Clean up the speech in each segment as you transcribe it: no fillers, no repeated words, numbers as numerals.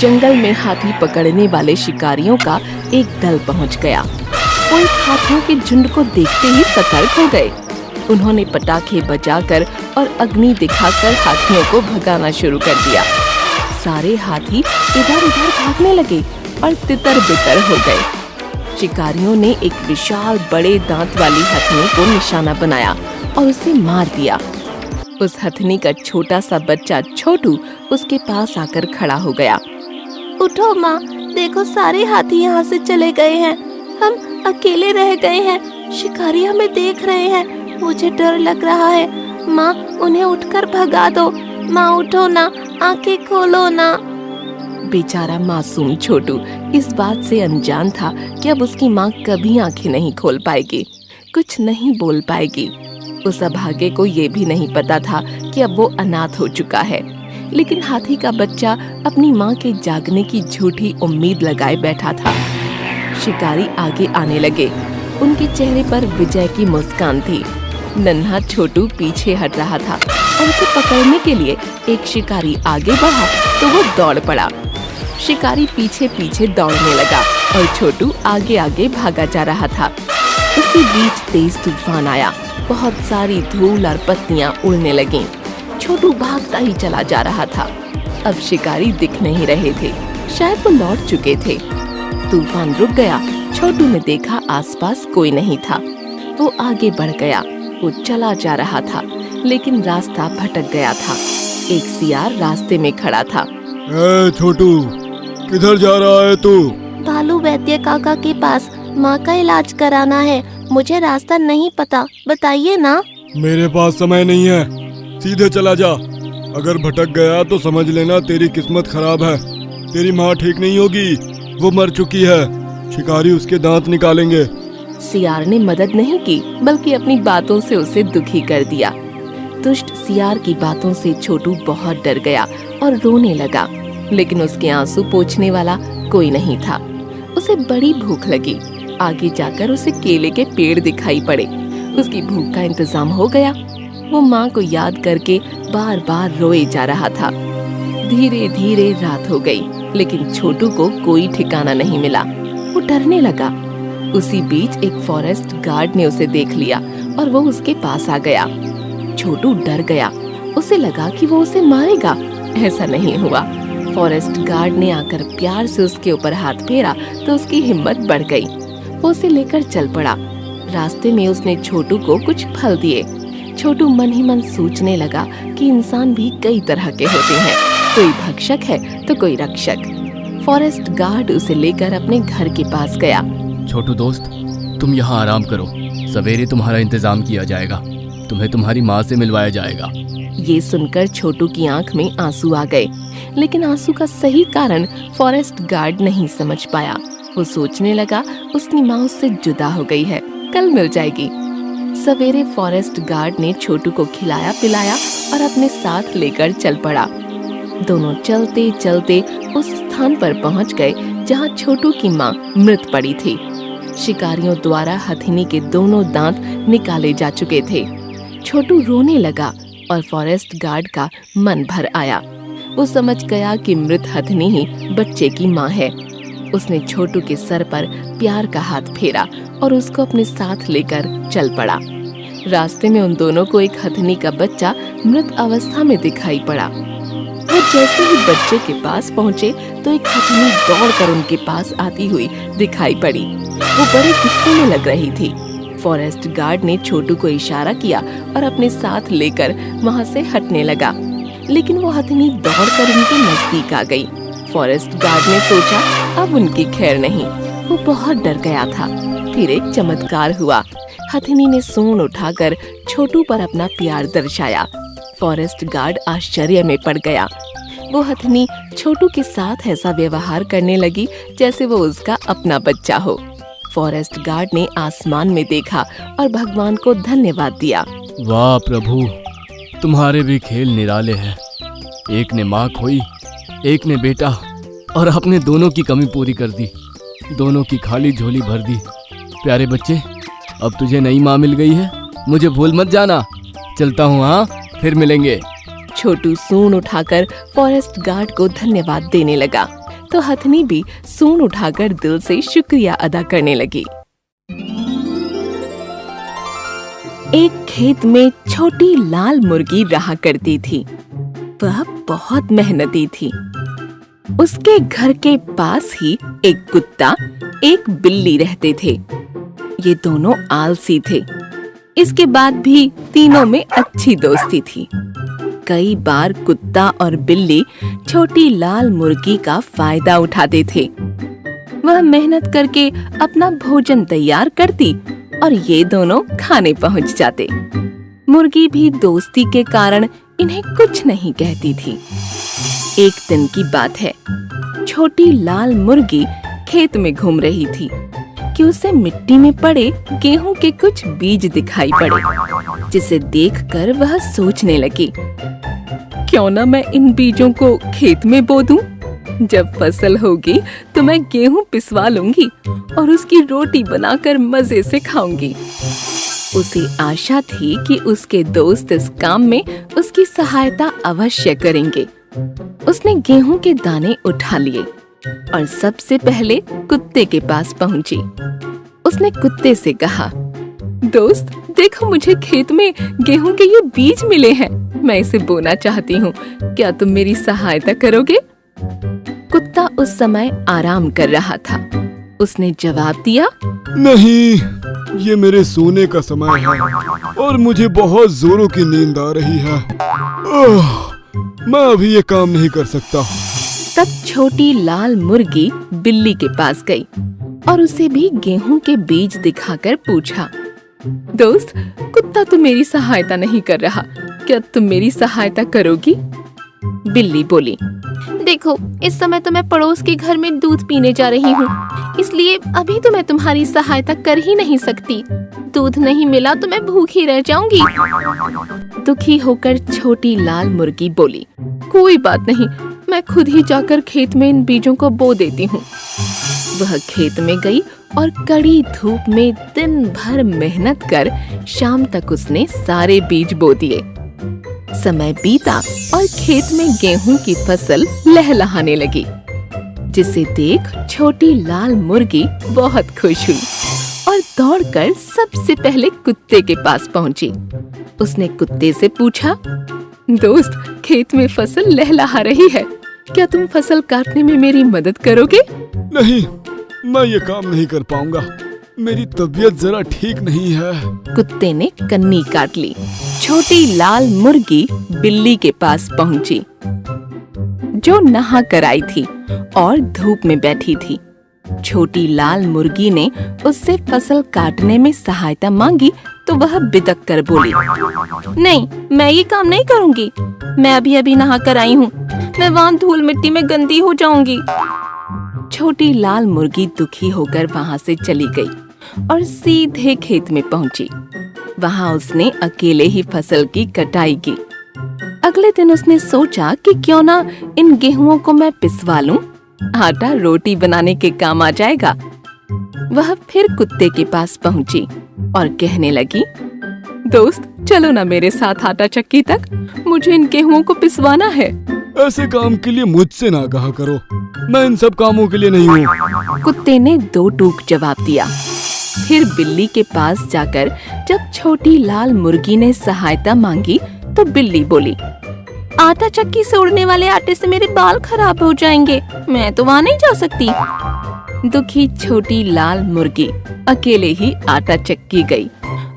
जंगल में हाथी पकड़ने वाले शिकारियों का एक दल पहुंच गया। वो एक हाथियों के झुंड को देखते ही सतर्क हो गए। उन्होंने पटाखे बजाकर और अग्नि दिखाकर हाथियों को भगाना शुरू कर दिया। सारे हाथी इधर उधर भागने लगे और तितर बितर हो गए। शिकारियों ने एक विशाल बड़े दांत वाली हथनी को निशाना बनाया और उसे मार दिया। उस हथनी का छोटा सा बच्चा छोटू उसके पास आकर खड़ा हो गया। उठो माँ, देखो सारे हाथी यहाँ से चले गए हैं। हम अकेले रह गए हैं। शिकारी हमें देख रहे हैं। मुझे डर लग रहा है। माँ, उन्हें उठकर भगा दो। माँ उठो ना, आंखें खोलो ना। बेचारा मासूम छोटू इस बात से अनजान था कि अब उसकी माँ कभी आंखें नहीं खोल पाएगी, कुछ नहीं बोल पाएगी। उस अभागे को ये भी नहीं पता था कि अब वो अनाथ हो चुका है। लेकिन हाथी का बच्चा अपनी माँ के जागने की झूठी उम्मीद लगाए बैठा था। शिकारी आगे आने लगे। उनके चेहरे पर विजय की मुस्कान थी। नन्हा छोटू पीछे हट रहा था और उसे पकड़ने के लिए एक शिकारी आगे बढ़ा तो वो दौड़ पड़ा। शिकारी पीछे पीछे दौड़ने लगा और छोटू आगे आगे भागा जा रहा था। उसी बीच तेज तूफान आया। बहुत सारी धूल और पत्तियां उड़ने लगीं। छोटू भागता ही चला जा रहा था। अब शिकारी दिख नहीं रहे थे, शायद वो लौट चुके थे। तूफान रुक गया। छोटू ने देखा आसपास कोई नहीं था। वो आगे बढ़ गया। वो चला जा रहा था, लेकिन रास्ता भटक गया था। एक सियार रास्ते में खड़ा था। ए छोटू, किधर जा रहा है तू? भालू वैद्य काका के पास माँ का इलाज कराना है। मुझे रास्ता नहीं पता, बताइए ना। मेरे पास समय नहीं है, सीधे चला जा। अगर भटक गया तो समझ लेना तेरी किस्मत खराब है। तेरी माँ ठीक नहीं होगी, वो मर चुकी है। शिकारी उसके दांत निकालेंगे। सियार ने मदद नहीं की, बल्कि अपनी बातों से उसे दुखी कर दिया। दुष्ट सियार की बातों से छोटू बहुत डर गया और रोने लगा। लेकिन उसके आंसू पोंछने वाला कोई नहीं था। उसे बड़ी भूख लगी। आगे जाकर उसे केले के पेड़ दिखाई पड़े। उसकी भूख का इंतजाम हो गया। वो माँ को याद करके बार बार रोए जा रहा था। धीरे धीरे रात हो गई, लेकिन छोटू को कोई ठिकाना नहीं मिला। वो डरने लगा। उसी बीच एक फॉरेस्ट गार्ड ने उसे देख लिया और वो उसके पास आ गया। छोटू डर गया। उसे लगा कि वो उसे मारेगा। ऐसा नहीं हुआ। फॉरेस्ट गार्ड ने आकर प्यार से उसके ऊपर हाथ फेरा तो उसकी हिम्मत बढ़ गई। वो उसे लेकर चल पड़ा। रास्ते में उसने छोटू को कुछ फल दिए। छोटू मन ही मन सोचने लगा कि इंसान भी कई तरह के होते हैं, कोई भक्षक है तो कोई रक्षक। फॉरेस्ट गार्ड उसे लेकर अपने घर के पास गया। छोटू दोस्त, तुम यहाँ आराम करो। सवेरे तुम्हारा इंतजाम किया जाएगा। तुम्हें तुम्हारी माँ से मिलवाया जाएगा। ये सुनकर छोटू की आंख में आंसू आ गए, लेकिन आंसू का सही कारण फॉरेस्ट गार्ड नहीं समझ पाया। वो सोचने लगा उसकी माँ उससे जुदा हो गई है, कल मिल जाएगी। सवेरे फॉरेस्ट गार्ड ने छोटू को खिलाया पिलाया और अपने साथ लेकर चल पड़ा। दोनों चलते चलते उस स्थान पर पहुंच गए जहां छोटू की माँ मृत पड़ी थी। शिकारियों द्वारा हथिनी के दोनों दांत निकाले जा चुके थे। छोटू रोने लगा और फॉरेस्ट गार्ड का मन भर आया। वो समझ गया कि मृत हथिनी ही बच्चे की माँ है। उसने छोटू के सर पर प्यार का हाथ फेरा और उसको अपने साथ लेकर चल पड़ा। रास्ते में उन दोनों को एक हथिनी का बच्चा मृत अवस्था में दिखाई पड़ा। वो जैसे ही बच्चे के पास पहुँचे तो एक हथिनी दौड़कर उनके पास आती हुई दिखाई पड़ी। वो बड़े गुस्से में लग रही थी। फॉरेस्ट गार्ड ने छोटू को इशारा किया और अपने साथ लेकर वहाँ से हटने लगा, लेकिन वो हथिनी दौड़कर उनके नजदीक आ गई। फॉरेस्ट गार्ड ने सोचा अब उनकी खैर नहीं। वो बहुत डर गया था। फिर एक चमत्कार हुआ। हथिनी ने सूंड उठाकर छोटू पर अपना प्यार दर्शाया। फॉरेस्ट गार्ड आश्चर्य में पड़ गया। वो हथिनी छोटू के साथ ऐसा व्यवहार करने लगी जैसे वो उसका अपना बच्चा हो। फॉरेस्ट गार्ड ने आसमान में देखा और भगवान को धन्यवाद दिया। वाह प्रभु, तुम्हारे भी खेल निराले हैं। एक ने माँ खोई, एक ने बेटा, और आपने दोनों की कमी पूरी कर दी। दोनों की खाली झोली भर दी। प्यारे बच्चे, अब तुझे नई माँ मिल गई है। मुझे भूल मत जाना। चलता हूँ, हाँ, फिर मिलेंगे। छोटू सूंड उठाकर फॉरेस्ट गार्ड को धन्यवाद देने लगा। तो हथनी भी सूंड उठाकर दिल से शुक्रिया अदा करने लगी। एक खेत में छोटी लाल मुर्गी रहा करती थी। वह बहुत मेहनती थी। उसके घर के पास ही एक कुत्ता, एक बिल्ली रहते थे। ये दोनों आलसी थे। इसके बाद भी तीनों में अच्छी दोस्ती थी। कई बार कुत्ता और बिल्ली छोटी लाल मुर्गी का फायदा उठाते थे। वह मेहनत करके अपना भोजन तैयार करती और ये दोनों खाने पहुंच जाते। मुर्गी भी दोस्ती के कारण इन्हें कुछ नहीं कहती थी। एक दिन की बात है, छोटी लाल मुर्गी खेत में घूम रही थी कि उसे मिट्टी में पड़े गेहूं के कुछ बीज दिखाई पड़े, जिसे देखकर वह सोचने लगी, क्यों ना मैं इन बीजों को खेत में बो दूं? जब फसल होगी तो मैं गेहूं पिसवा लूंगी और उसकी रोटी बनाकर मजे से खाऊंगी। उसे आशा थी कि उसके दोस्त इस काम में उसकी सहायता अवश्य करेंगे। उसने गेहूं के दाने उठा लिए और सबसे पहले कुत्ते के पास पहुंची। उसने कुत्ते से कहा, दोस्त देखो, मुझे खेत में गेहूं के ये बीज मिले हैं। मैं इसे बोना चाहती हूँ, क्या तुम मेरी सहायता करोगे? कुत्ता उस समय आराम कर रहा था। उसने जवाब दिया, नहीं, ये मेरे सोने का समय है और मुझे बहुत जोरों की नींद आ रही है। मैं अभी ये काम नहीं कर सकता। तब छोटी लाल मुर्गी बिल्ली के पास गई और उसे भी गेहूं के बीज दिखाकर पूछा, दोस्त, कुत्ता तो मेरी सहायता नहीं कर रहा, क्या तुम मेरी सहायता करोगी? बिल्ली बोली, देखो, इस समय तो मैं पड़ोस के घर में दूध पीने जा रही हूँ, इसलिए अभी तो मैं तुम्हारी सहायता कर ही नहीं सकती। दूध नहीं मिला तो मैं भूखी रह जाऊंगी। दुखी होकर छोटी लाल मुर्गी बोली, कोई बात नहीं, मैं खुद ही जाकर खेत में इन बीजों को बो देती हूँ। वह खेत में गई और कड़ी धूप में दिन भर मेहनत कर शाम तक उसने सारे बीज बो दिए। समय बीता और खेत में गेहूं की फसल लहलहाने लगी, जिसे देख छोटी लाल मुर्गी बहुत खुश हुई और दौड़कर सबसे पहले कुत्ते के पास पहुंची। उसने कुत्ते से पूछा, दोस्त, खेत में फसल लहलहा रही है, क्या तुम फसल काटने में मेरी मदद करोगे? नहीं, मैं ये काम नहीं कर पाऊंगा, मेरी तबीयत जरा ठीक नहीं है। कुत्ते ने कन्नी काट ली। छोटी लाल मुर्गी बिल्ली के पास पहुंची, जो नहा कर आई थी और धूप में बैठी थी। छोटी लाल मुर्गी ने उससे फसल काटने में सहायता मांगी तो वह बिदक कर बोली, नहीं, मैं ये काम नहीं करूंगी। मैं अभी नहा कर आई हूँ, मैं वहाँ धूल मिट्टी में गंदी हो जाऊंगी। छोटी लाल मुर्गी दुखी होकर वहाँ से चली गई और सीधे खेत में पहुंची। वहाँ उसने अकेले ही फसल की कटाई की। अगले दिन उसने सोचा कि क्यों ना इन गेहूं को मैं पिसवा लूं, आटा रोटी बनाने के काम आ जाएगा। वह फिर कुत्ते के पास पहुंची और कहने लगी, दोस्त, चलो ना मेरे साथ आटा चक्की तक, मुझे इन गेहूं को पिसवाना है। ऐसे काम के लिए मुझसे ना कहा करो, मैं इन सब कामों के लिए नहीं हूँ। कुत्ते ने दो टूक जवाब दिया। फिर बिल्ली के पास जाकर जब छोटी लाल मुर्गी ने सहायता मांगी तो बिल्ली बोली, आटा चक्की से उड़ने वाले आटे से मेरे बाल खराब हो जाएंगे, मैं तो वहाँ नहीं जा सकती। दुखी छोटी लाल मुर्गी अकेले ही आटा चक्की गई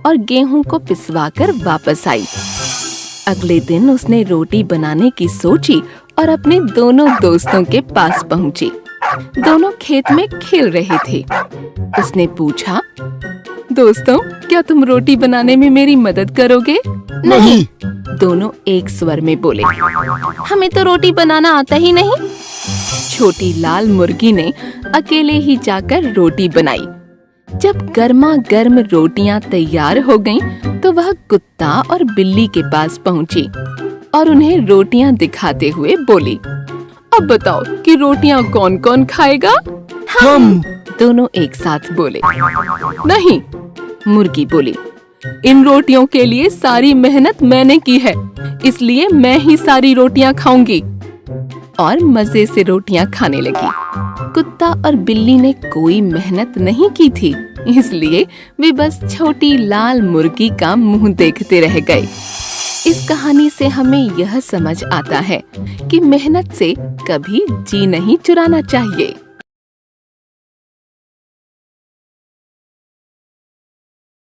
और गेहूं को पिसवाकर वापस आई। अगले दिन उसने रोटी बनाने की सोची और अपने दोनों दोस्तों के पास पहुंची। दोनों खेत में खेल रहे थे। उसने पूछा, दोस्तों, क्या तुम रोटी बनाने में मेरी मदद करोगे? नहीं। दोनों एक स्वर में बोले, हमें तो रोटी बनाना आता ही नहीं। छोटी लाल मुर्गी ने अकेले ही जाकर रोटी बनाई। जब गर्मा गर्म रोटियां तैयार हो गईं, तो वह कुत्ता और बिल्ली के पास पहुंची और उन्हें रोटियां दिखाते हुए बोली, अब बताओ कि रोटियां कौन कौन खाएगा? हम। दोनों एक साथ बोले। नहीं, मुर्गी बोली, इन रोटियों के लिए सारी मेहनत मैंने की है, इसलिए मैं ही सारी रोटियां खाऊंगी। और मजे से रोटियां खाने लगी। कुत्ता और बिल्ली ने कोई मेहनत नहीं की थी, इसलिए वे बस छोटी लाल मुर्गी का मुंह देखते रह गए। इस कहानी से हमें यह समझ आता है कि मेहनत से कभी जी नहीं चुराना चाहिए।